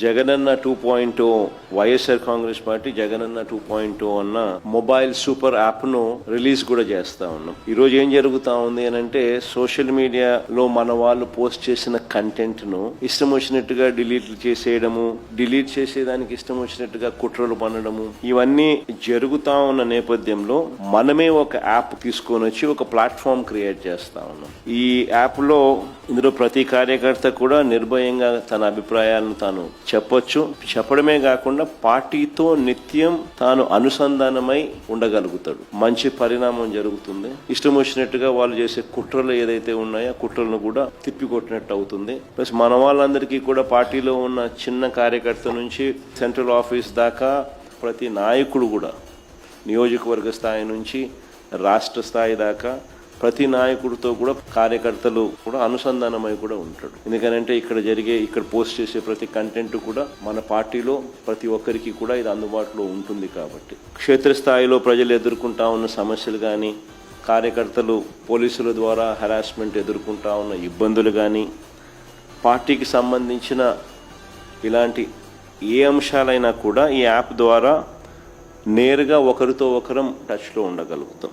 Jagananna 2.0 YSR Congress party Jagananna 2.0 అన్న mobile super app ను release కూడా చేస్తా ఉన్నాం. ఈ రోజు ఏం జరుగుతా ఉంది అని అంటే సోషల్ మీడియాలో మన వాళ్ళు పోస్ట్ చేసిన కంటెంట్ ను ఇష్టం వచ్చినట్టుగా డిలీట్ చేసేయడము, డిలీట్ చేసేదానికి ఇష్టం వచ్చినట్టుగా కుట్రలు పన్నడము, ఇవన్నీ జరుగుతా ఉన్న నేపథ్యంలో మనమే ఒక యాప్ తీసుకొని వచ్చి ఒక ప్లాట్ఫామ్ క్రియేట్ చేస్తా ఉన్నాం. ఈ యాప్ లో ఇందులో ప్రతి కార్యకర్త కూడా నిర్భయంగా తన అభిప్రాయాలను తాను చెప్పొచ్చు. చెప్పడమే కాకుండా పార్టీతో నిత్యం తాను అనుసంధానమై ఉండగలుగుతాడు. మంచి పరిణామం జరుగుతుంది. ఇష్టం వచ్చినట్టుగా వాళ్ళు చేసే కుట్రలు ఏదైతే ఉన్నాయో కుట్రలను కూడా తిప్పికొట్టినట్టు అవుతుంది. ప్లస్ మన వాళ్ళందరికీ కూడా పార్టీలో ఉన్న చిన్న కార్యకర్త నుంచి సెంట్రల్ ఆఫీస్ దాకా ప్రతి నాయకుడు కూడా నియోజకవర్గ స్థాయి నుంచి రాష్ట్ర స్థాయి దాకా ప్రతి నాయకుడితో కూడా కార్యకర్తలు కూడా అనుసంధానమై కూడా ఉంటాడు. ఎందుకంటే ఇక్కడ పోస్ట్ చేసే ప్రతి కంటెంట్ కూడా మన పార్టీలో ప్రతి ఒక్కరికి కూడా ఇది అందుబాటులో ఉంటుంది. కాబట్టి క్షేత్రస్థాయిలో ప్రజలు ఎదుర్కొంటా ఉన్న సమస్యలు కానీ, కార్యకర్తలు పోలీసుల ద్వారా హెరాస్మెంట్ ఎదుర్కొంటా ఉన్న ఇబ్బందులు కానీ, పార్టీకి సంబంధించిన ఇలాంటి ఏ అంశాలైనా కూడా ఈ యాప్ ద్వారా నేరుగా ఒకరితో ఒకరం టచ్లో ఉండగలుగుతాం.